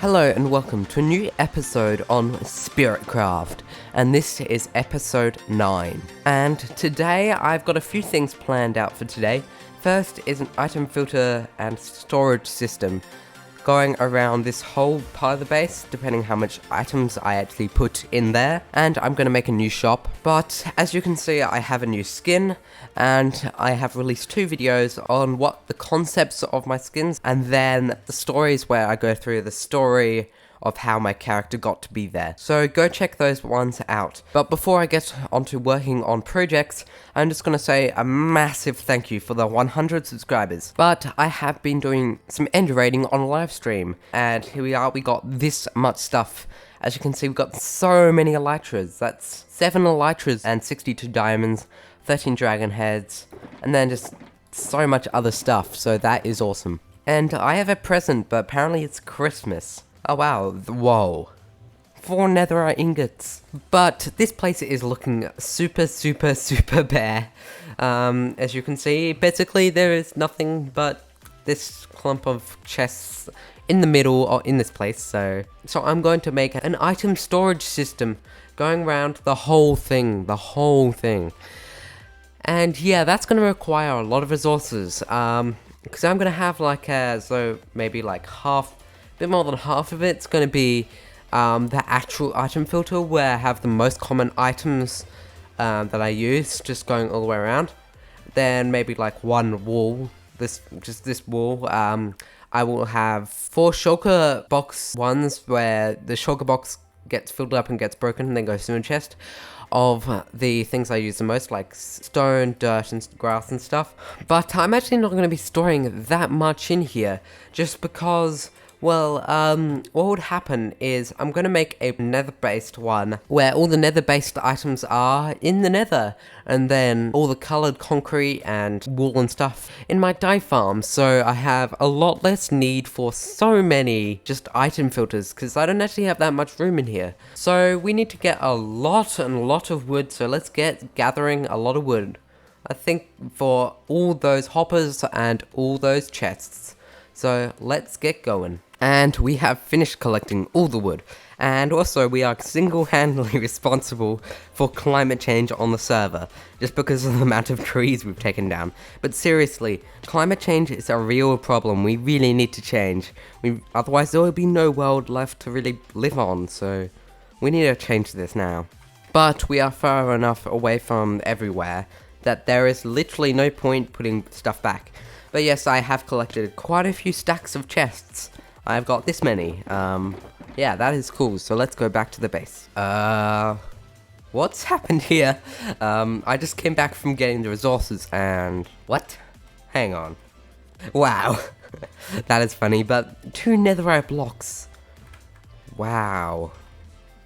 Hello and welcome to a new episode on SpiritCraft, and this is episode 9. And today I've got a few things planned out for today. First is an item filter and storage system going around this whole part of the base, depending how much items I actually put in there. And I'm going to make a new shop, but as you can see I have a new skin, and I have released 2 videos on what the concepts of my skins, and then the stories where I go through the story of how my character got to be there. So go check those ones out. But before I get onto working on projects, I'm just going to say a massive thank you for the 100 subscribers. But I have been doing some end raiding on live stream, and here we are, we got this much stuff. As you can see, we've got so many elytras. That's 7 elytras and 62 diamonds, 13 dragon heads, and then just so much other stuff, so that is awesome. And I have a present, but apparently it's Christmas. Oh wow, whoa. 4 netherite ingots. But this place is looking super bare. As you can see, basically there is nothing but this clump of chests in the middle or in this place. So I'm going to make an item storage system going around the whole thing. And yeah, that's going to require a lot of resources. Because I'm going to have like maybe like bit more than half of it's going to be the actual item filter, where I have the most common items that I use, just going all the way around. Then maybe like one wall, this wall. I will have 4 shulker box ones, where the shulker box gets filled up and gets broken and then goes to a chest of the things I use the most, like stone, dirt, and grass and stuff. But I'm actually not going to be storing that much in here, just because, well, what would happen is I'm going to make a nether-based one where all the nether-based items are in the nether, and then all the colored concrete and wool and stuff in my dye farm, so I have a lot less need for so many just item filters, because I don't actually have that much room in here. So we need to get a lot of wood, so let's get gathering a lot of wood. I think for all those hoppers and all those chests. So let's get going. And we have finished collecting all the wood. And also we are single-handedly responsible for climate change on the server, just because of the amount of trees we've taken down. But seriously, climate change is a real problem. We really need to change. Otherwise there will be no world left to really live on, so we need to change this now. But we are far enough away from everywhere that there is literally no point putting stuff back. But yes, I have collected quite a few stacks of chests. I've got this many. Yeah, that is cool. So let's go back to the base. What's happened here? I just came back from getting the resources and... What? Hang on. Wow. That is funny, but 2 netherite blocks. Wow.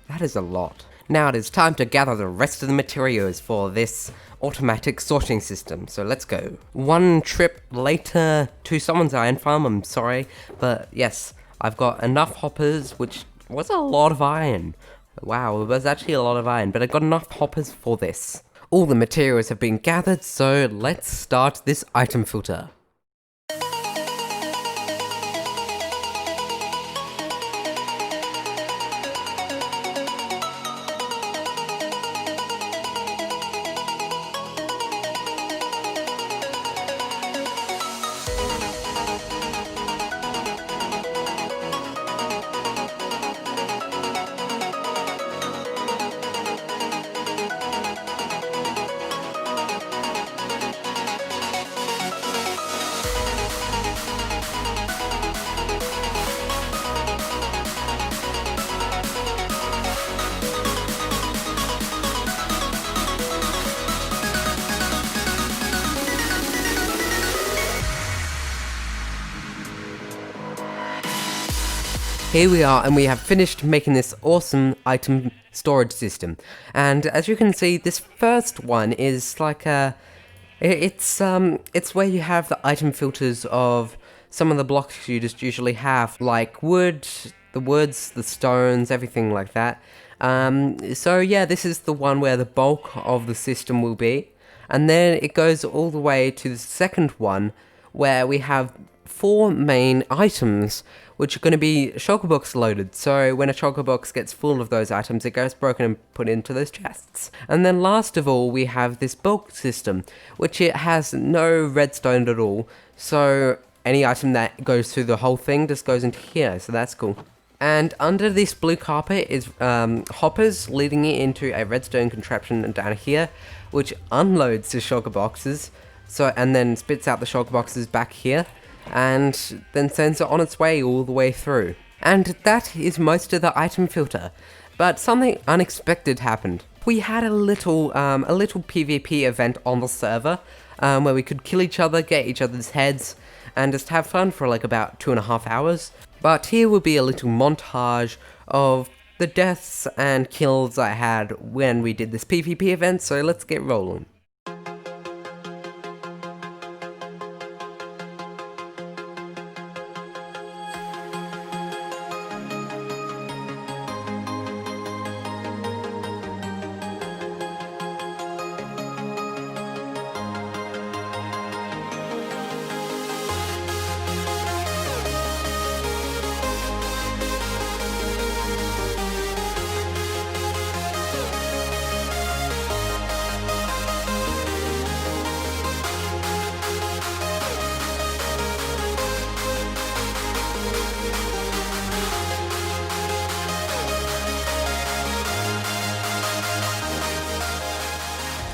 That is a lot. Now it is time to gather the rest of the materials for this automatic sorting system, so let's go. 1 trip later to someone's iron farm, I'm sorry, but yes, I've got enough hoppers, which was a lot of iron. Wow, it was actually a lot of iron, but I got enough hoppers for this. All the materials have been gathered, so let's start this item filter. Here we are, and we have finished making this awesome item storage system. And as you can see, this first one is like it's where you have the item filters of some of the blocks you just usually have, like wood, the woods, the stones, everything like that. So yeah, this is the one where the bulk of the system will be. And then it goes all the way to the second one, where we have 4 main items, which are going to be shulker box loaded. So when a shulker box gets full of those items, it goes broken and put into those chests. And then last of all, we have this bulk system, which it has no redstone at all. So any item that goes through the whole thing just goes into here. So that's cool. And under this blue carpet is hoppers leading it into a redstone contraption down here, which unloads the shulker boxes. So and then spits out the shulker boxes back here, and then sends it on its way all the way through. And that is most of the item filter. But something unexpected happened. We had a little PvP event on the server, where we could kill each other, get each other's heads, and just have fun for like about 2.5 hours. But here will be a little montage of the deaths and kills I had when we did this PvP event, so let's get rolling.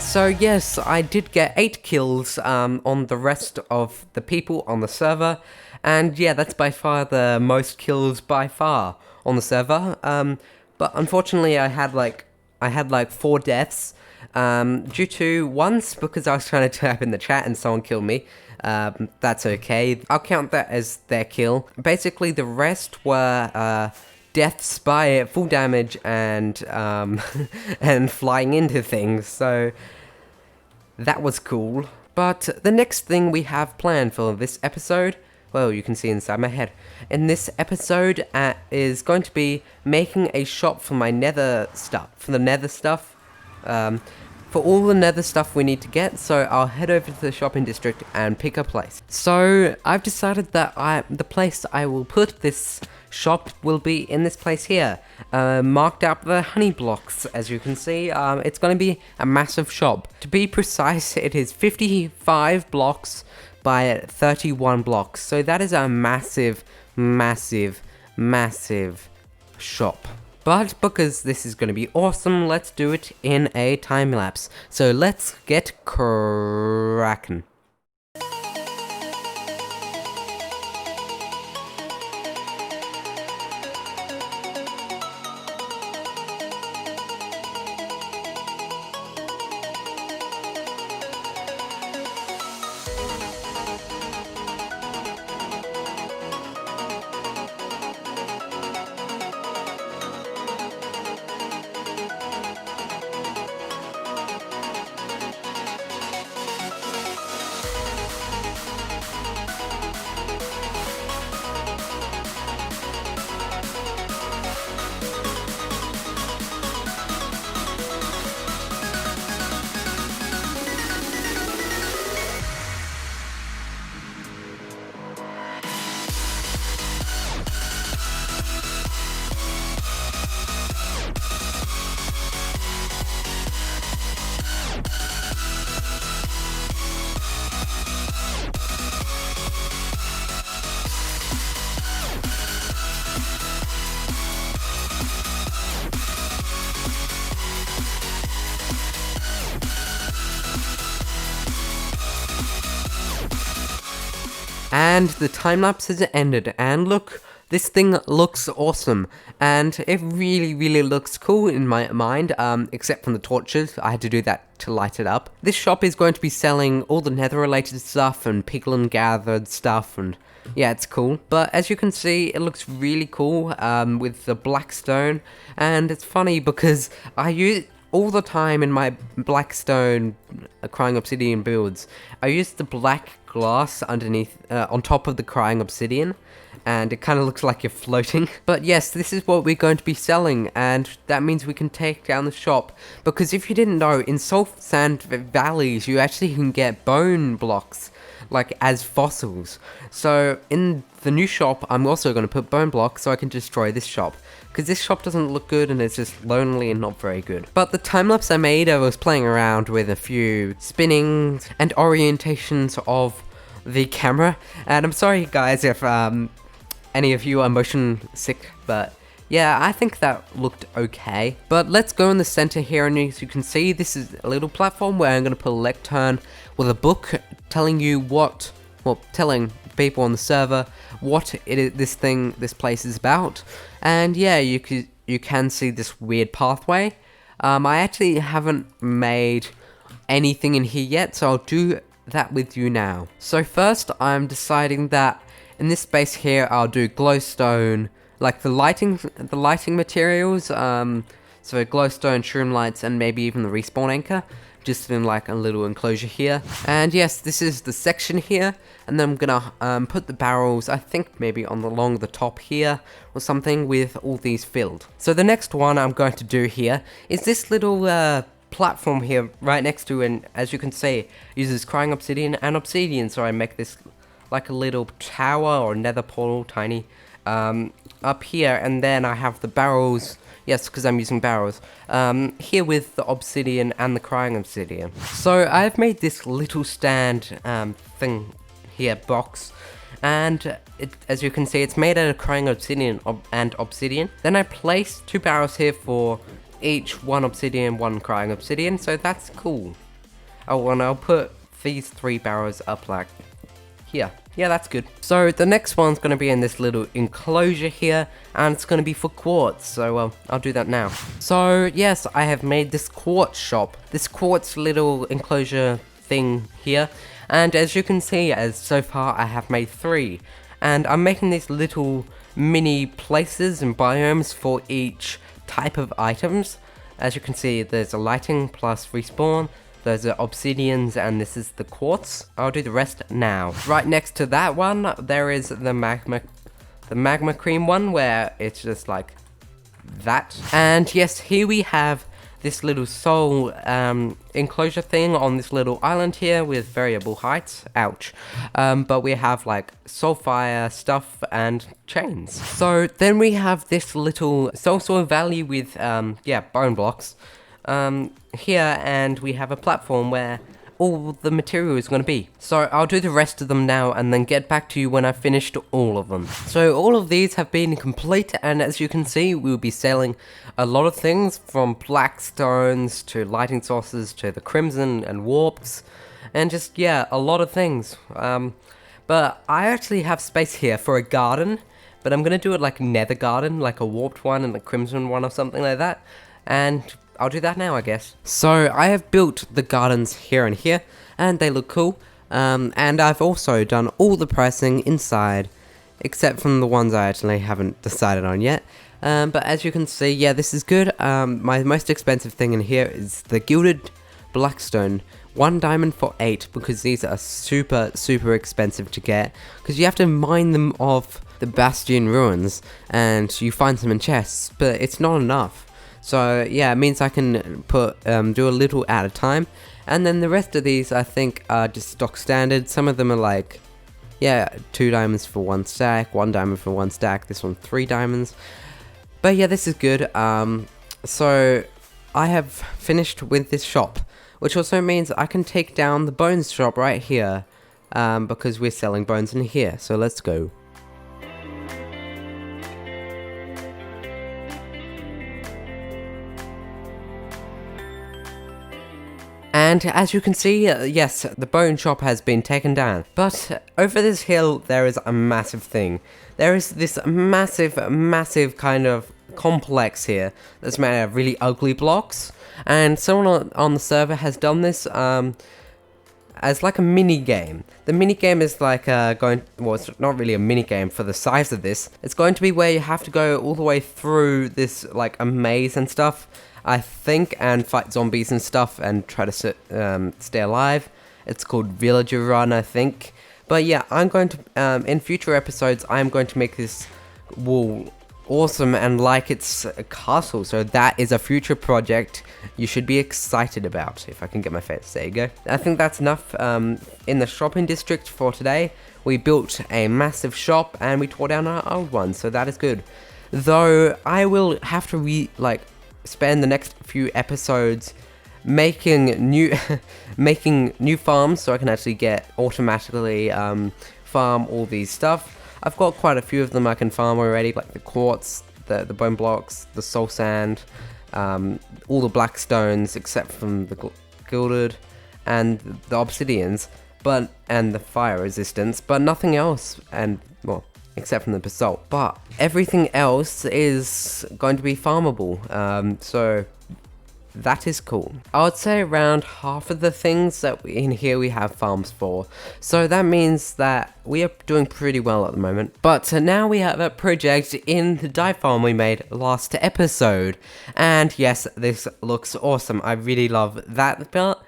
So yes, I did get 8 kills on the rest of the people on the server, and yeah, that's by far the most kills by far on the server. But unfortunately, I had like 4 deaths due to once because I was trying to type in the chat and someone killed me. That's okay. I'll count that as their kill. Basically, the rest were deaths by full damage and and flying into things. So that was cool. But the next thing we have planned for this episode, well, you can see inside my head. In this episode is going to be making a shop for my nether stuff, for the nether stuff. For all the nether stuff we need to get, so I'll head over to the shopping district and pick a place. So I've decided that the place I will put this shop will be in this place here, marked out the honey blocks. As you can see, it's going to be a massive shop. To be precise, it is 55 blocks by 31 blocks, so that is a massive shop. But because this is going to be awesome, let's do it in a time lapse. So let's get cracking. And the time lapse has ended, and look, this thing looks awesome, and it really looks cool in my mind, except from the torches. I had to do that to light it up. This shop is going to be selling all the nether related stuff and piglin gathered stuff, and yeah, it's cool. But as you can see, it looks really cool with the black stone, and it's funny because I use all the time in my blackstone crying obsidian builds, I use the black glass underneath, on top of the crying obsidian, and it kind of looks like you're floating. But yes, this is what we're going to be selling, and that means we can take down the shop, because if you didn't know, in salt sand valleys you actually can get bone blocks, like as fossils. So in the new shop, I'm also going to put bone blocks so I can destroy this shop, because this shop doesn't look good and it's just lonely and not very good. But the time lapse I made, I was playing around with a few spinnings and orientations of the camera, and I'm sorry guys if any of you are motion sick, but yeah, I think that looked okay. But let's go in the center here, and as you can see, this is a little platform where I'm going to put a lectern with a book telling you what, well, telling people on the server what this place is about. And yeah, you can see this weird pathway. I actually haven't made anything in here yet, so I'll do that with you now. So first, I'm deciding that in this space here, I'll do glowstone, like the lighting materials, so glowstone, shroom lights, and maybe even the respawn anchor, just in like a little enclosure here. And yes, this is the section here, and then I'm gonna put the barrels, I think maybe along the top here, or something, with all these filled. So the next one I'm going to do here is this little platform here right next to, and as you can see, uses crying obsidian and obsidian, so I make this like a little tower or nether portal, tiny, up here, and then I have the barrels, yes, because I'm using barrels, here with the obsidian and the crying obsidian. So I've made this little stand thing here, box, and as you can see, it's made out of crying obsidian and obsidian. Then I placed 2 barrels here for each, 1 obsidian, 1 crying obsidian, so that's cool. Oh, and I'll put these 3 barrels up like here. Yeah, that's good. So the next one's going to be in this little enclosure here, and it's going to be for quartz, so I'll do that now. So yes, I have made this quartz shop, this quartz little enclosure thing here, and as you can see, so far I have made 3, and I'm making these little mini places and biomes for each type of items. As you can see, there's a lighting plus respawn, those are obsidians, and this is the quartz. I'll do the rest now. Right next to that one, there is the magma cream one, where it's just like that. And yes, here we have this little soul enclosure thing on this little island here with variable heights. Ouch. But we have like soulfire stuff and chains. So then we have this little soul valley with yeah, bone blocks here, and we have a platform where all the material is going to be. So I'll do the rest of them now and then get back to you when I've finished all of them. So all of these have been complete, and as you can see, we'll be selling a lot of things, from black stones to lighting sources to the crimson and warps, and just, yeah, a lot of things. But I actually have space here for a garden, but I'm going to do it like a nether garden, like a warped one and a crimson one or something like that, and I'll do that now, I guess. So I have built the gardens here and here, and they look cool. And I've also done all the pricing inside, except from the ones I actually haven't decided on yet. But as you can see, yeah, this is good. My most expensive thing in here is the gilded blackstone. 1 diamond for 8, because these are super expensive to get, because you have to mine them off the bastion ruins, and you find them in chests, but it's not enough. So yeah, it means I can put do a little at a time, and then the rest of these I think are just stock standard. Some of them are like, yeah, 2 diamonds for 1 stack, 1 diamond for 1 stack. This one 3 diamonds. But yeah, this is good. So I have finished with this shop, which also means I can take down the bones shop right here, because we're selling bones in here. So let's go. And as you can see, yes, the bone shop has been taken down. But over this hill, there is a massive thing. There is this massive kind of complex here that's made out of really ugly blocks. And someone on the server has done this as like a mini game. The mini game is like well, it's not really a mini game for the size of this. It's going to be where you have to go all the way through this like a maze and stuff, I think, and fight zombies and stuff and try to stay alive. It's called Villager Run, I think. But yeah, I'm going to, in future episodes, I'm going to make this wall awesome and like its castle. So that is a future project you should be excited about. If I can get my face, there you go. I think that's enough in the shopping district for today. We built a massive shop and we tore down our old one, so that is good. Though I will have to spend the next few episodes making new making new farms, so I can actually get automatically farm all these stuff. I've got quite a few of them I can farm already, like the quartz, the bone blocks, the soul sand, all the black stones except from the gilded and the obsidians, and the fire resistance, but nothing else, and well, except from the basalt. But everything else is going to be farmable, so that is cool. I would say around half of the things that in here we have farms for. So that means that we are doing pretty well at the moment. But now we have a project in the dye farm we made last episode. And yes, this looks awesome. I really love that part.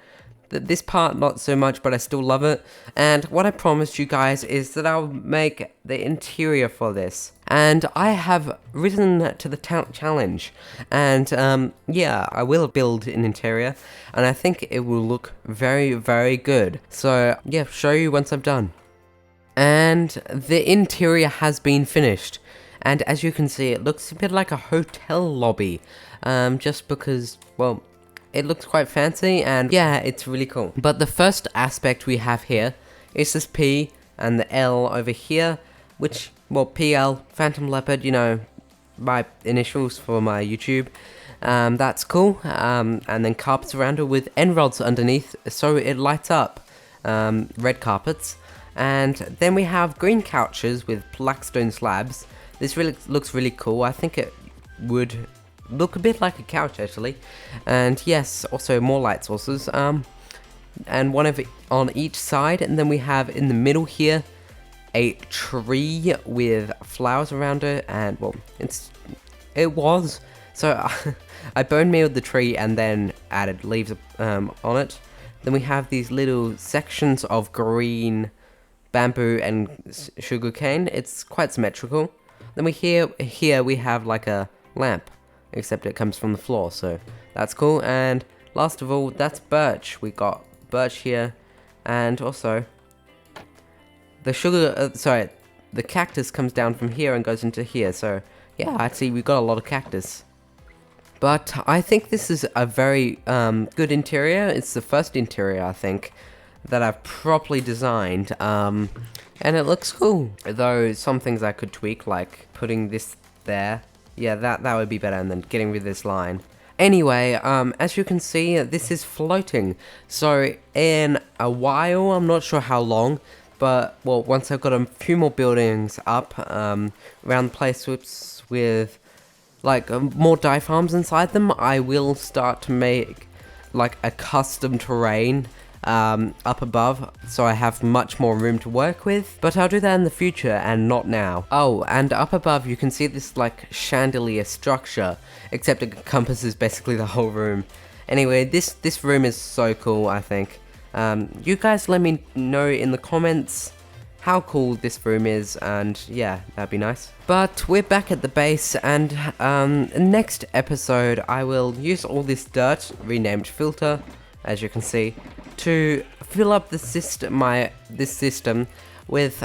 This part not so much, but I still love it. And what I promised you guys is that I'll make the interior for this. And I have risen to the challenge. And yeah, I will build an interior. And I think it will look very, very good. So yeah, show you once I'm done. And the interior has been finished. And as you can see, it looks a bit like a hotel lobby. Just because, well, it looks quite fancy, and yeah, it's really cool. But the first aspect we have here is this P and the L over here, which, well, PL, PhantomLeopard, you know, my initials for my YouTube. That's cool. And then carpets around it with end rods underneath, so it lights up. Red carpets. And then we have green couches with black stone slabs. This really looks really cool. I think it would look a bit like a couch actually. And yes, also more light sources, and one of it on each side. And then we have in the middle here a tree with flowers around it, and well, it was so I bone mealed the tree and then added leaves on it. Then we have these little sections of green bamboo and sugarcane. It's quite symmetrical. Then here we have like a lamp, except it comes from the floor, so that's cool. And last of all, that's birch. We got birch here, and also the the cactus comes down from here and goes into here. So yeah, actually we got a lot of cactus. But I think this is a very good interior. It's the first interior I think that I've properly designed, and it looks cool. Though some things I could tweak, like putting this there. Yeah, that would be better, and then getting rid of this line. Anyway, as you can see, this is floating. So in a while, I'm not sure how long, but well, once I've got a few more buildings up around the place with like more dye farms inside them, I will start to make like a custom terrain up above, so I have much more room to work with. But I'll do that in the future and not now. Oh, and up above you can see this like chandelier structure, except it encompasses basically the whole room. Anyway, this room is so cool, I think. You guys let me know in the comments how cool this room is, and yeah, that'd be nice. But we're back at the base, and next episode I will use all this dirt, renamed filter, as you can see, to fill up this system with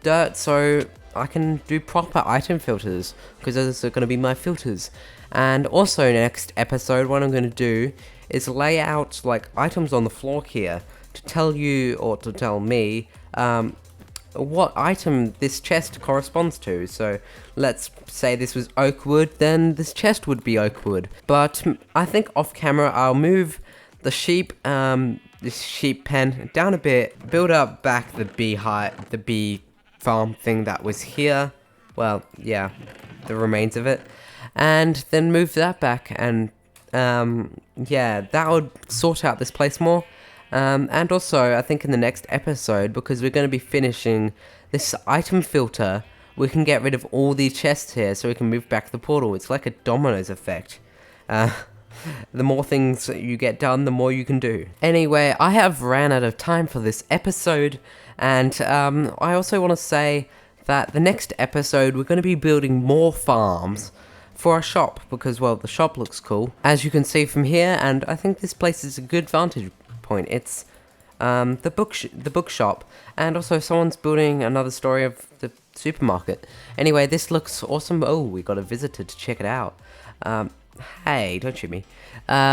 dirt, so I can do proper item filters, because those are going to be my filters. And also next episode, what I'm going to do is lay out like items on the floor here to tell you, or to tell me, what item this chest corresponds to. So let's say this was oak wood, then this chest would be oak wood. But I think off camera I'll move the sheep, this sheep pen down a bit, build up back the bee farm thing that was here. Well, yeah, the remains of it, and then move that back, and yeah, that would sort out this place more. And also, I think in the next episode, because we're going to be finishing this item filter, we can get rid of all these chests here, so we can move back the portal. It's like a dominoes effect. The more things you get done, the more you can do. Anyway, I have ran out of time for this episode, and I also want to say that the next episode we're going to be building more farms for our shop, because, well, the shop looks cool, as you can see from here, and I think this place is a good vantage point. It's the bookshop, and also someone's building another story of the supermarket. Anyway, this looks awesome. Oh, we got a visitor to check it out. Hey, don't shoot me.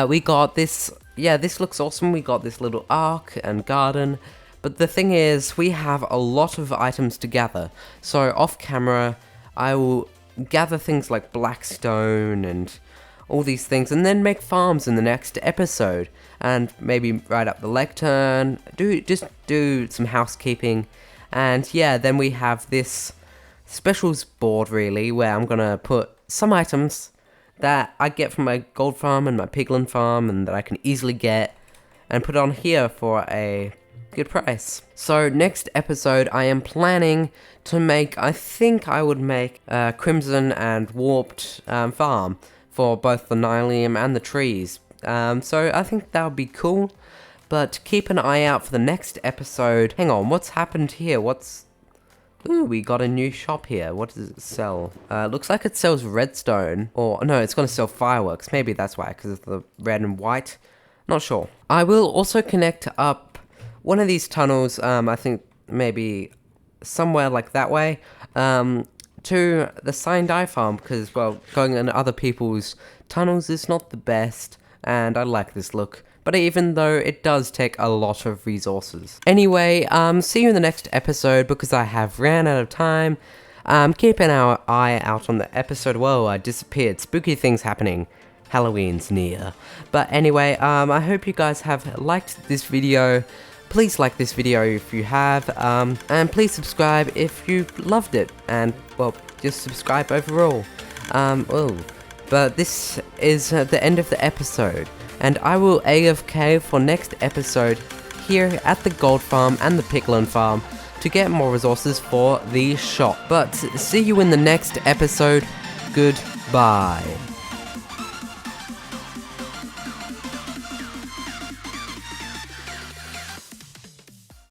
We got this. Yeah, this looks awesome. We got this little ark and garden. But the thing is, we have a lot of items to gather. So off camera, I will gather things like blackstone and all these things, and then make farms in the next episode. And maybe write up the lectern, just do some housekeeping. And yeah, then we have this specials board, really, where I'm gonna put some items that I get from my gold farm and my piglin farm, and that I can easily get, and put on here for a good price. So next episode I am planning to make, I think I would make a crimson and warped farm for both the nylium and the trees. So I think that would be cool, but keep an eye out for the next episode. Hang on, what's happened here? Ooh, we got a new shop here. What does it sell? Looks like it sells redstone. Or, no, it's gonna sell fireworks. Maybe that's why, because of the red and white. Not sure. I will also connect up one of these tunnels, I think maybe somewhere like that way, to the Sign Die farm, because, well, going in other people's tunnels is not the best, and I like this look. But even though it does take a lot of resources. Anyway, see you in the next episode, because I have ran out of time. Keep an eye out on the episode. Whoa, I disappeared. Spooky things happening. Halloween's near. But anyway, I hope you guys have liked this video. Please like this video if you have, and please subscribe if you loved it. And, well, just subscribe overall. But this is the end of the episode. And I will AFK for next episode here at the gold farm and the piglin farm to get more resources for the shop. But see you in the next episode. Goodbye.